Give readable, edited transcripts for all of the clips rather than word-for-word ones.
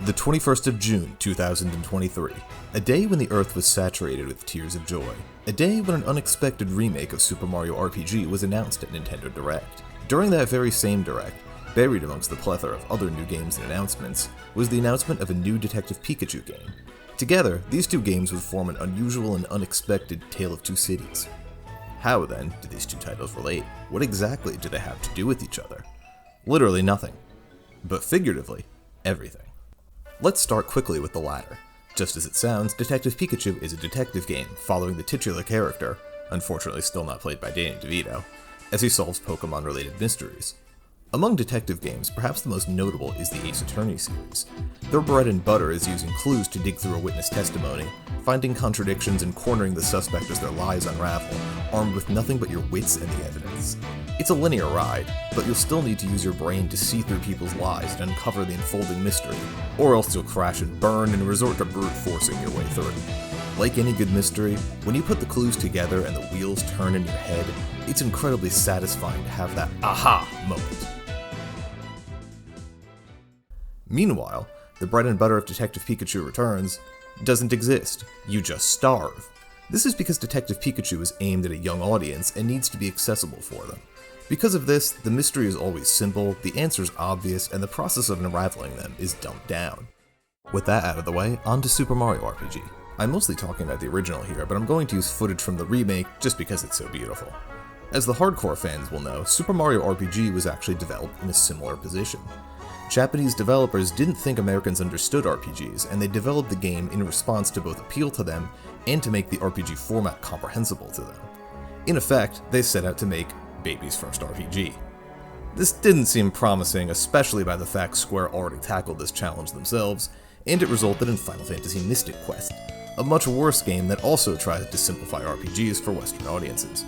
The 21st of June, 2023. A day when the earth was saturated with tears of joy. A day when an unexpected remake of Super Mario RPG was announced at Nintendo Direct. During that very same Direct, buried amongst the plethora of other new games and announcements, was the announcement of a new Detective Pikachu game. Together, these two games would form an unusual and unexpected tale of two cities. How, then, do these two titles relate? What exactly do they have to do with each other? Literally nothing. But figuratively, everything. Let's start quickly with the latter. Just as it sounds, Detective Pikachu is a detective game following the titular character, unfortunately still not played by Danny DeVito, as he solves Pokemon-related mysteries. Among detective games, perhaps the most notable is the Ace Attorney series. Their bread and butter is using clues to dig through a witness testimony, finding contradictions and cornering the suspect as their lies unravel, armed with nothing but your wits and the evidence. It's a linear ride, but you'll still need to use your brain to see through people's lies and uncover the unfolding mystery, or else you'll crash and burn and resort to brute forcing your way through. Like any good mystery, when you put the clues together and the wheels turn in your head, it's incredibly satisfying to have that aha moment. Meanwhile, the bread and butter of Detective Pikachu Returns doesn't exist. You just starve. This is because Detective Pikachu is aimed at a young audience and needs to be accessible for them. Because of this, the mystery is always simple, the answers obvious, and the process of unraveling them is dumbed down. With that out of the way, on to Super Mario RPG. I'm mostly talking about the original here, but I'm going to use footage from the remake just because it's so beautiful. As the hardcore fans will know, Super Mario RPG was actually developed in a similar position. Japanese developers didn't think Americans understood RPGs, and they developed the game in response to both appeal to them and to make the RPG format comprehensible to them. In effect, they set out to make baby's first RPG. This didn't seem promising, especially by the fact Square already tackled this challenge themselves, and it resulted in Final Fantasy Mystic Quest, a much worse game that also tries to simplify RPGs for Western audiences.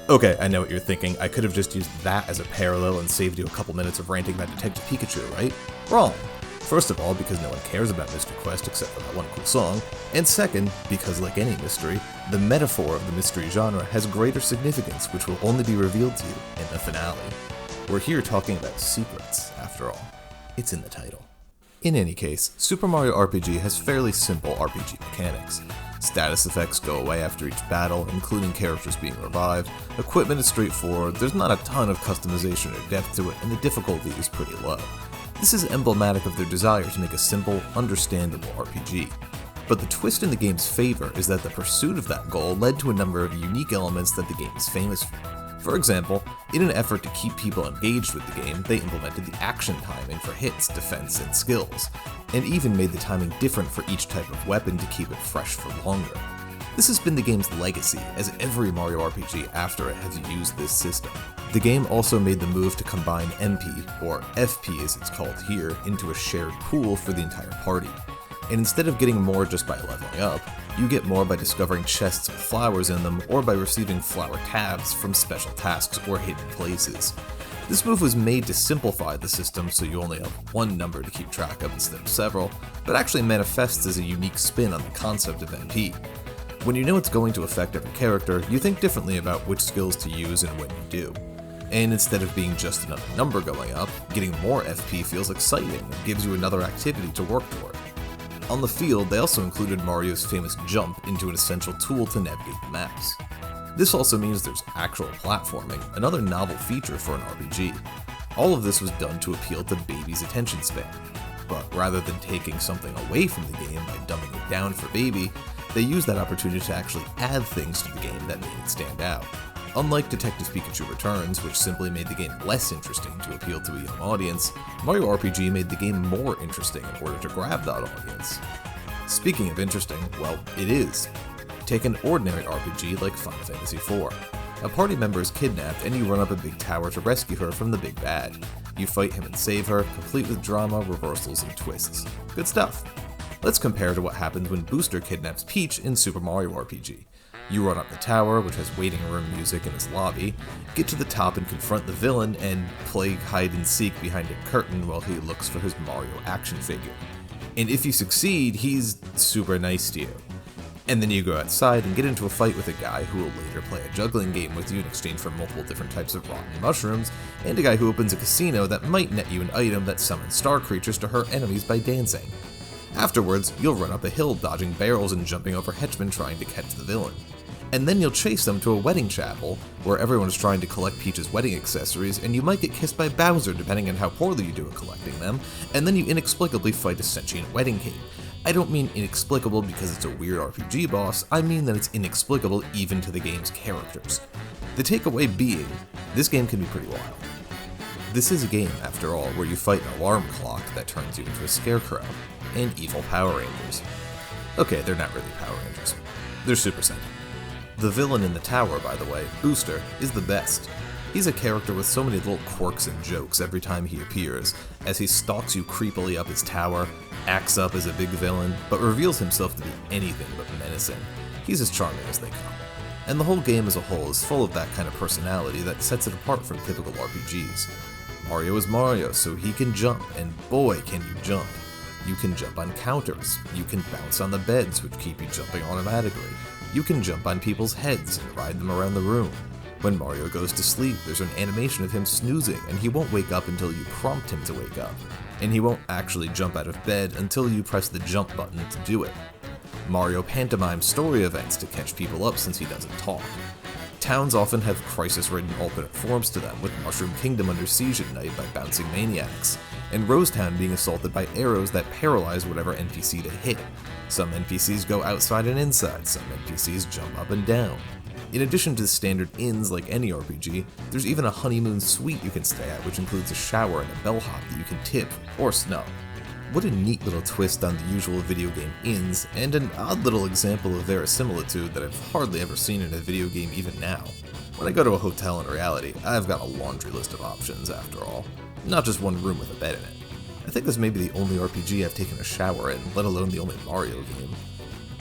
Okay, I know what you're thinking. I could have just used that as a parallel and saved you a couple minutes of ranting about Detective Pikachu, right? Wrong. First of all, because no one cares about Mystic Quest except for that one cool song, and second, because like any mystery, the metaphor of the mystery genre has greater significance which will only be revealed to you in the finale. We're here talking about secrets, after all. It's in the title. In any case, Super Mario RPG has fairly simple RPG mechanics. Status effects go away after each battle, including characters being revived, equipment is straightforward, there's not a ton of customization or depth to it, and the difficulty is pretty low. This is emblematic of their desire to make a simple, understandable RPG. But the twist in the game's favor is that the pursuit of that goal led to a number of unique elements that the game is famous for. For example, in an effort to keep people engaged with the game, they implemented the action timing for hits, defense, and skills, and even made the timing different for each type of weapon to keep it fresh for longer. This has been the game's legacy, as every Mario RPG after it has used this system. The game also made the move to combine MP, or FP as it's called here, into a shared pool for the entire party. And instead of getting more just by leveling up, you get more by discovering chests with flowers in them or by receiving flower tabs from special tasks or hidden places. This move was made to simplify the system so you only have one number to keep track of instead of several, but actually manifests as a unique spin on the concept of MP. When you know it's going to affect every character, you think differently about which skills to use and when you do. And instead of being just another number going up, getting more FP feels exciting and gives you another activity to work toward. On the field, they also included Mario's famous jump into an essential tool to navigate the maps. This also means there's actual platforming, another novel feature for an RPG. All of this was done to appeal to Baby's attention span. But rather than taking something away from the game by dumbing it down for Baby, they used that opportunity to actually add things to the game that made it stand out. Unlike Detective Pikachu Returns, which simply made the game less interesting to appeal to a young audience, Mario RPG made the game more interesting in order to grab that audience. Speaking of interesting, well, it is. Take an ordinary RPG like Final Fantasy IV. A party member is kidnapped and you run up a big tower to rescue her from the big bad. You fight him and save her, complete with drama, reversals, and twists. Good stuff. Let's compare to what happens when Booster kidnaps Peach in Super Mario RPG. You run up the tower, which has waiting room music in its lobby, get to the top and confront the villain, and play hide and seek behind a curtain while he looks for his Mario action figure. And if you succeed, he's super nice to you. And then you go outside and get into a fight with a guy who will later play a juggling game with you in exchange for multiple different types of rotten mushrooms, and a guy who opens a casino that might net you an item that summons star creatures to hurt enemies by dancing. Afterwards, you'll run up a hill dodging barrels and jumping over henchmen trying to catch the villain. And then you'll chase them to a wedding chapel, where everyone is trying to collect Peach's wedding accessories, and you might get kissed by Bowser depending on how poorly you do at collecting them, and then you inexplicably fight a sentient wedding cake. I don't mean inexplicable because it's a weird RPG boss, I mean that it's inexplicable even to the game's characters. The takeaway being, this game can be pretty wild. This is a game, after all, where you fight an alarm clock that turns you into a scarecrow, and evil Power Rangers. Okay, they're not really Power Rangers. They're Super Sentai. The villain in the tower, by the way, Booster, is the best. He's a character with so many little quirks and jokes every time he appears, as he stalks you creepily up his tower, acts up as a big villain, but reveals himself to be anything but menacing. He's as charming as they come. And the whole game as a whole is full of that kind of personality that sets it apart from typical RPGs. Mario is Mario, so he can jump, and boy can you jump. You can jump on counters, you can bounce on the beds which keep you jumping automatically, you can jump on people's heads and ride them around the room. When Mario goes to sleep, there's an animation of him snoozing, and he won't wake up until you prompt him to wake up. And he won't actually jump out of bed until you press the jump button to do it. Mario pantomimes story events to catch people up since he doesn't talk. Towns often have crisis-ridden alternate forms to them, with Mushroom Kingdom under siege at night by bouncing maniacs, and Rose Town being assaulted by arrows that paralyze whatever NPC they hit. Some NPCs go outside and inside, some NPCs jump up and down. In addition to the standard inns like any RPG, there's even a honeymoon suite you can stay at, which includes a shower and a bellhop that you can tip or snub. What a neat little twist on the usual video game inns, and an odd little example of verisimilitude that I've hardly ever seen in a video game even now. When I go to a hotel in reality, I've got a laundry list of options after all, not just one room with a bed in it. I think this may be the only RPG I've taken a shower in, let alone the only Mario game.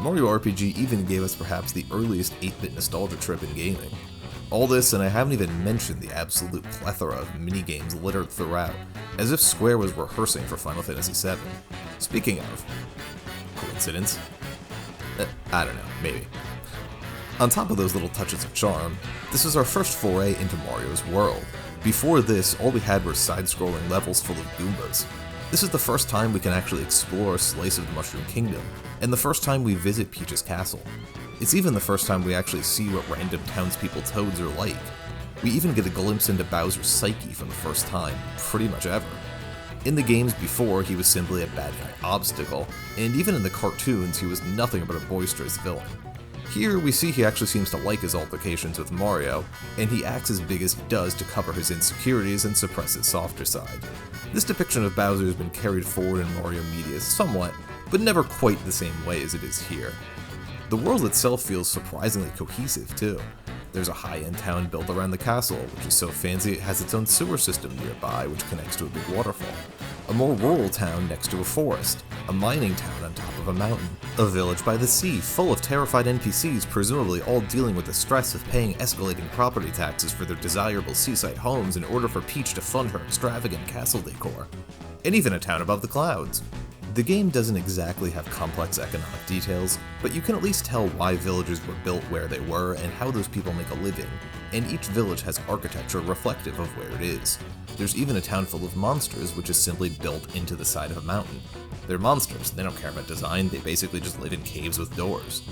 Mario RPG even gave us perhaps the earliest 8-bit nostalgia trip in gaming. All this, and I haven't even mentioned the absolute plethora of minigames littered throughout, as if Square was rehearsing for Final Fantasy VII. Speaking of, coincidence? I don't know, maybe. On top of those little touches of charm, this is our first foray into Mario's world. Before this, all we had were side-scrolling levels full of Goombas. This is the first time we can actually explore a slice of the Mushroom Kingdom, and the first time we visit Peach's castle. It's even the first time we actually see what random townspeople toads are like. We even get a glimpse into Bowser's psyche for the first time, pretty much ever. In the games before, he was simply a bad guy obstacle, and even in the cartoons, he was nothing but a boisterous villain. Here, we see he actually seems to like his altercations with Mario, and he acts as big as he does to cover his insecurities and suppress his softer side. This depiction of Bowser has been carried forward in Mario media somewhat, but never quite the same way as it is here. The world itself feels surprisingly cohesive, too. There's a high-end town built around the castle, which is so fancy it has its own sewer system nearby, which connects to a big waterfall. A more rural town next to a forest. A mining town on top of a mountain. A village by the sea, full of terrified NPCs, presumably all dealing with the stress of paying escalating property taxes for their desirable seaside homes in order for Peach to fund her extravagant castle decor. And even a town above the clouds. The game doesn't exactly have complex economic details, but you can at least tell why villages were built where they were and how those people make a living, and each village has architecture reflective of where it is. There's even a town full of monsters which is simply built into the side of a mountain. They're monsters, they don't care about design, they basically just live in caves with doors.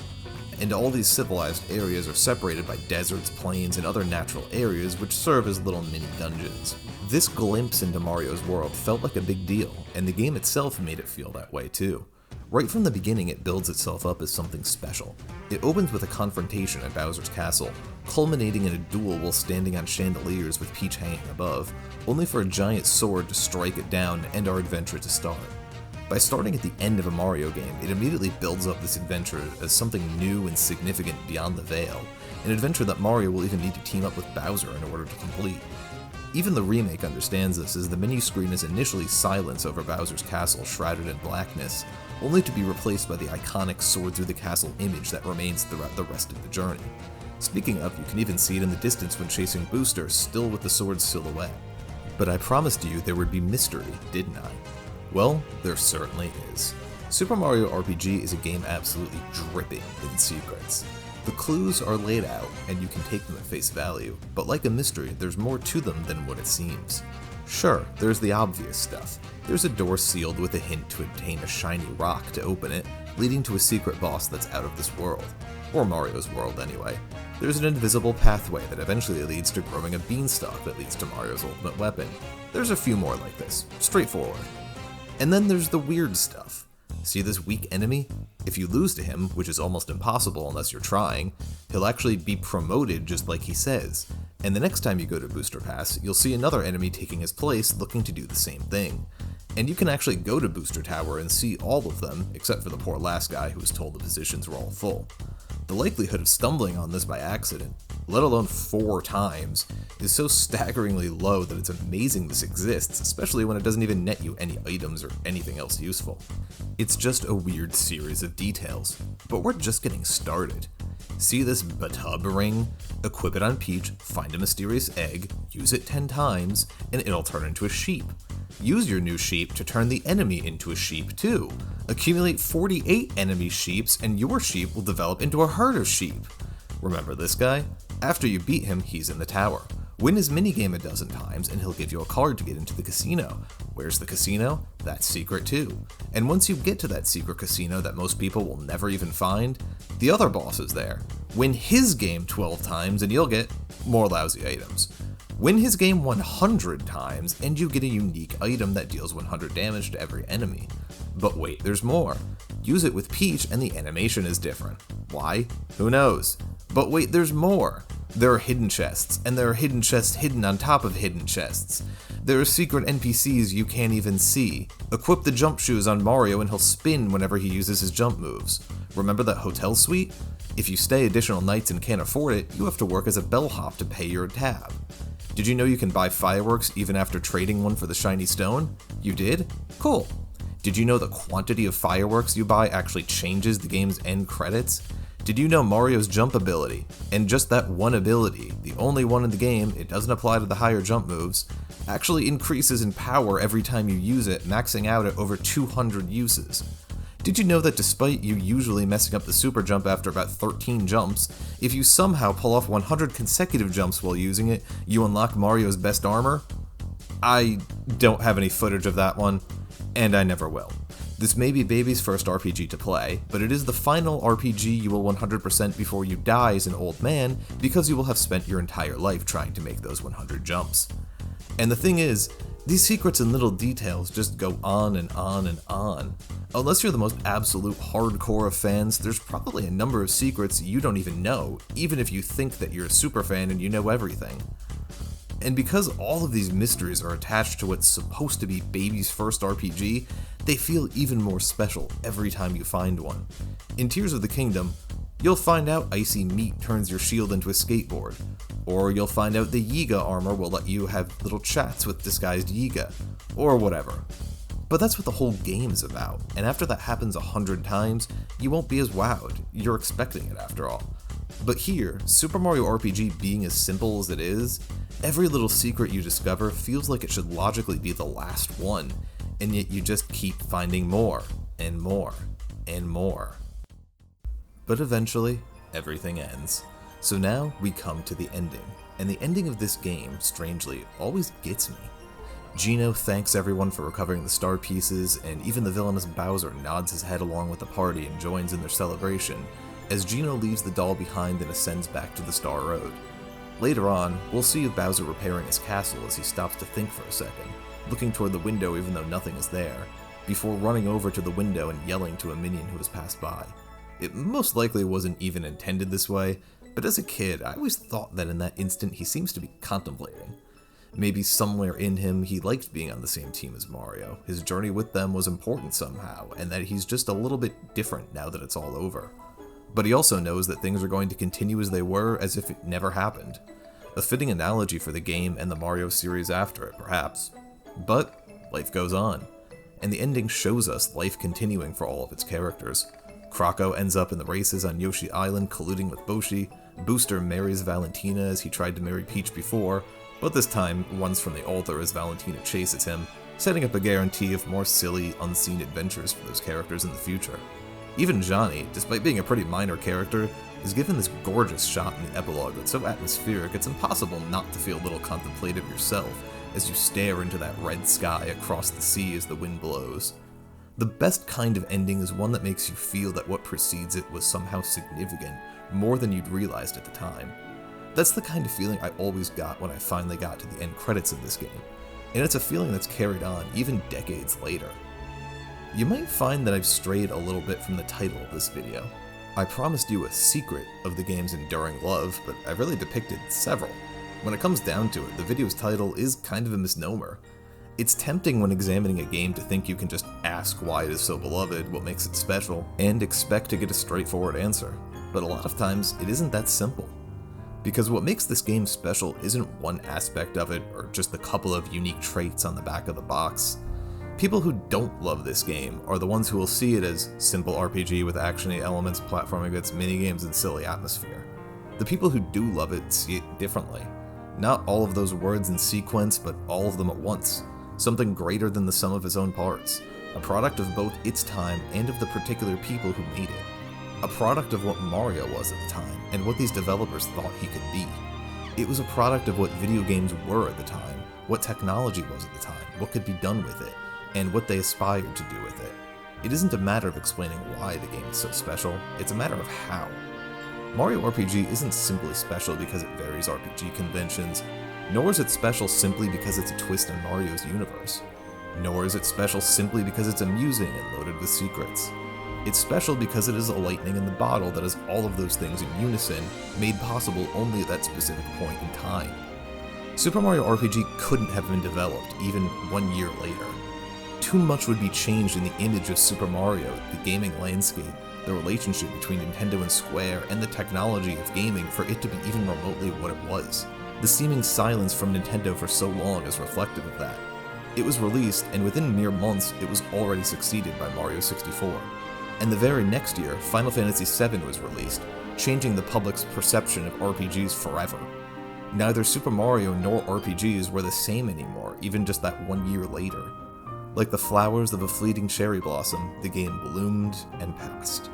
And all these civilized areas are separated by deserts, plains, and other natural areas which serve as little mini dungeons. This glimpse into Mario's world felt like a big deal, and the game itself made it feel that way too. Right from the beginning, it builds itself up as something special. It opens with a confrontation at Bowser's castle, culminating in a duel while standing on chandeliers with Peach hanging above, only for a giant sword to strike it down and end our adventure to start. By starting at the end of a Mario game, it immediately builds up this adventure as something new and significant beyond the veil, an adventure that Mario will even need to team up with Bowser in order to complete. Even the remake understands this, as the menu screen is initially silence over Bowser's castle shrouded in blackness, only to be replaced by the iconic sword through the castle image that remains throughout the rest of the journey. Speaking of, you can even see it in the distance when chasing Booster, still with the sword's silhouette. But I promised you there would be mystery, didn't I? Well, there certainly is. Super Mario RPG is a game absolutely dripping in secrets. The clues are laid out, and you can take them at face value, but like a mystery, there's more to them than what it seems. Sure, there's the obvious stuff. There's a door sealed with a hint to obtain a shiny rock to open it, leading to a secret boss that's out of this world. Or Mario's world, anyway. There's an invisible pathway that eventually leads to growing a beanstalk that leads to Mario's ultimate weapon. There's a few more like this. Straightforward. And then there's the weird stuff. See this weak enemy? If you lose to him, which is almost impossible unless you're trying, he'll actually be promoted just like he says. And the next time you go to Booster Pass, you'll see another enemy taking his place looking to do the same thing. And you can actually go to Booster Tower and see all of them, except for the poor last guy who was told the positions were all full. The likelihood of stumbling on this by accident, let alone 4 times, is so staggeringly low that it's amazing this exists, especially when it doesn't even net you any items or anything else useful. It's just a weird series of details, but we're just getting started. See this batub ring? Equip it on Peach, find a mysterious egg, use it 10 times, and it'll turn into a sheep. Use your new sheep to turn the enemy into a sheep too. Accumulate 48 enemy sheeps and your sheep will develop into a herd of sheep. Remember this guy? After you beat him, he's in the tower. Win his minigame a dozen times and he'll give you a card to get into the casino. Where's the casino? That's secret too. And once you get to that secret casino that most people will never even find, the other boss is there. Win his game 12 times and you'll get more lousy items. Win his game 100 times, and you get a unique item that deals 100 damage to every enemy. But wait, there's more. Use it with Peach and the animation is different. Why? Who knows? But wait, there's more. There are hidden chests, and there are hidden chests hidden on top of hidden chests. There are secret NPCs you can't even see. Equip the jump shoes on Mario and he'll spin whenever he uses his jump moves. Remember that hotel suite? If you stay additional nights and can't afford it, you have to work as a bellhop to pay your tab. Did you know you can buy fireworks even after trading one for the shiny stone? You did? Cool. Did you know the quantity of fireworks you buy actually changes the game's end credits? Did you know Mario's jump ability, and just that one ability, the only one in the game, it doesn't apply to the higher jump moves, actually increases in power every time you use it, maxing out at over 200 uses? Did you know that despite you usually messing up the super jump after about 13 jumps, if you somehow pull off 100 consecutive jumps while using it, you unlock Mario's best armor? I don't have any footage of that one, and I never will. This may be Baby's first RPG to play, but it is the final RPG you will 100% before you die as an old man, because you will have spent your entire life trying to make those 100 jumps. And the thing is, these secrets and little details just go on and on and on. Unless you're the most absolute hardcore of fans, there's probably a number of secrets you don't even know, even if you think that you're a super fan and you know everything. And because all of these mysteries are attached to what's supposed to be Baby's first RPG, they feel even more special every time you find one. In Tears of the Kingdom, you'll find out icy meat turns your shield into a skateboard, or you'll find out the Yiga armor will let you have little chats with disguised Yiga, or whatever. But that's what the whole game is about, and after that happens 100 times, you won't be as wowed. You're expecting it after all. But here, Super Mario RPG being as simple as it is, every little secret you discover feels like it should logically be the last one, and yet you just keep finding more, and more, and more. But eventually, everything ends. So now we come to the ending, and the ending of this game, strangely, always gets me. Geno thanks everyone for recovering the star pieces, and even the villainous Bowser nods his head along with the party and joins in their celebration, as Geno leaves the doll behind and ascends back to the Star Road. Later on, we'll see Bowser repairing his castle as he stops to think for a second, looking toward the window even though nothing is there, before running over to the window and yelling to a minion who has passed by. It most likely wasn't even intended this way, but as a kid, I always thought that in that instant he seems to be contemplating. Maybe somewhere in him he liked being on the same team as Mario, his journey with them was important somehow, and that he's just a little bit different now that it's all over. But he also knows that things are going to continue as they were, as if it never happened. A fitting analogy for the game and the Mario series after it, perhaps. But life goes on, and the ending shows us life continuing for all of its characters. Krako ends up in the races on Yoshi Island colluding with Boshi, Booster marries Valentina as he tried to marry Peach before, but this time runs from the altar as Valentina chases him, setting up a guarantee of more silly, unseen adventures for those characters in the future. Even Johnny, despite being a pretty minor character, is given this gorgeous shot in the epilogue that's so atmospheric it's impossible not to feel a little contemplative yourself as you stare into that red sky across the sea as the wind blows. The best kind of ending is one that makes you feel that what precedes it was somehow significant, more than you'd realized at the time. That's the kind of feeling I always got when I finally got to the end credits of this game, and it's a feeling that's carried on even decades later. You might find that I've strayed a little bit from the title of this video. I promised you a secret of the game's enduring love, but I really depicted several. When it comes down to it, the video's title is kind of a misnomer. It's tempting when examining a game to think you can just ask why it is so beloved, what makes it special, and expect to get a straightforward answer. But a lot of times, it isn't that simple. Because what makes this game special isn't one aspect of it, or just a couple of unique traits on the back of the box. People who don't love this game are the ones who will see it as simple RPG with actiony elements, platforming bits, minigames, and silly atmosphere. The people who do love it see it differently. Not all of those words in sequence, but all of them at once. Something greater than the sum of its own parts. A product of both its time and of the particular people who made it. A product of what Mario was at the time, and what these developers thought he could be. It was a product of what video games were at the time, what technology was at the time, what could be done with it, and what they aspired to do with it. It isn't a matter of explaining why the game is so special, it's a matter of how. Mario RPG isn't simply special because it varies RPG conventions, nor is it special simply because it's a twist in Mario's universe. Nor is it special simply because it's amusing and loaded with secrets. It's special because it is a lightning in the bottle that has all of those things in unison, made possible only at that specific point in time. Super Mario RPG couldn't have been developed even 1 year later. Too much would be changed in the image of Super Mario, the gaming landscape, the relationship between Nintendo and Square, and the technology of gaming for it to be even remotely what it was. The seeming silence from Nintendo for so long is reflective of that. It was released, and within mere months, it was already succeeded by Mario 64. And the very next year, Final Fantasy VII was released, changing the public's perception of RPGs forever. Neither Super Mario nor RPGs were the same anymore, even just that 1 year later. Like the flowers of a fleeting cherry blossom, the game bloomed and passed.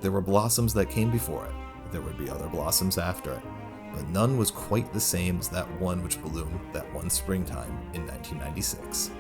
There were blossoms that came before it, there would be other blossoms after it, but none was quite the same as that one which bloomed that one springtime in 1996.